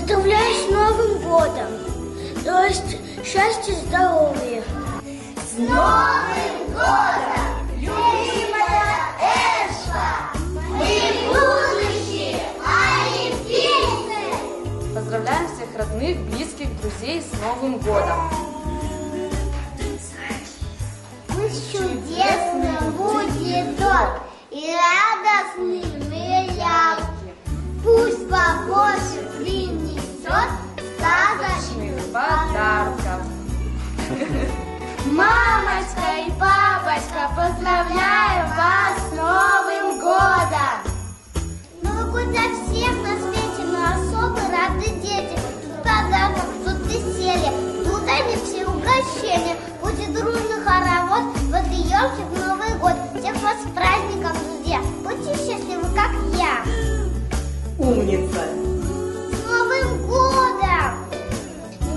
Поздравляю с Новым годом! То есть счастья, здоровья! С Новым годом, любимая Эшла! Мы будущие олимпийцы! Поздравляем всех родных, близких, друзей с Новым годом! Пусть чудесным будет год и радостный яркий. Пусть побольше принесет сказочных Подарков! Мамочка и папочка, поздравляю вас с Новым годом! Новый год для всех на свете, но особо рады дети. Тут подарков, тут веселье, тут они все угощения. Будет дружный хоровод, вот и елки в Новый год. Всех вас с праздником, друзья! Будьте счастливы, как я! Умница! С Новым годом!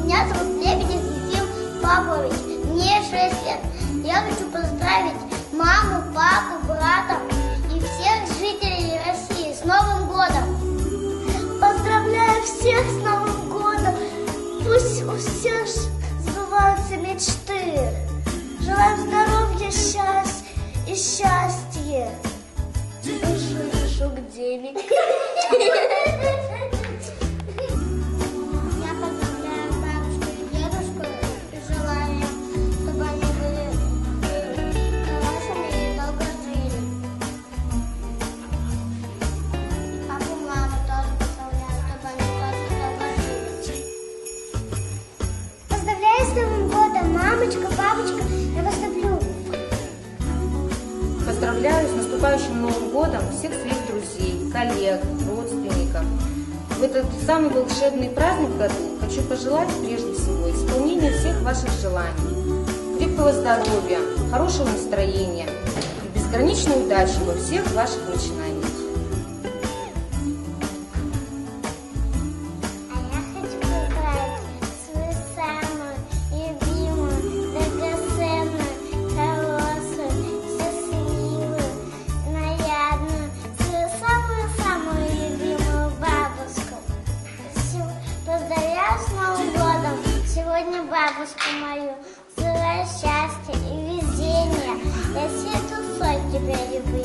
Меня зовут Лебедев Ефим Павлович, мне 6 лет. Я хочу поздравить маму, папу, брата и всех жителей России с Новым годом! Поздравляю всех с Новым годом! Пусть у всех сбываются мечты! Желаю здоровья, счастья и счастья! Шук денег! Я поздравляю бабушку и дедушку и желаю им, чтобы они были хорошими и долго жили. Папу, маму тоже поздравляю, чтобы они тоже долго жили. Поздравляю с Новым годом, мамочка, папочка, я вас люблю. Поздравляю с наступающим Новым годом всех своих друзей, коллег, родственников. В этот самый волшебный праздник в году хочу пожелать прежде всего исполнения всех ваших желаний, крепкого здоровья, хорошего настроения и безграничной удачи во всех ваших начинаниях. А я хочу поздравить свою самую любимую, драгоценную, хорошую, счастливую, нарядную, свою самую-самую любимую бабушку. Поздравляю с Новым годом сегодня бабушку мою. Желаю счастья и везения. Я всей душой тебя люблю.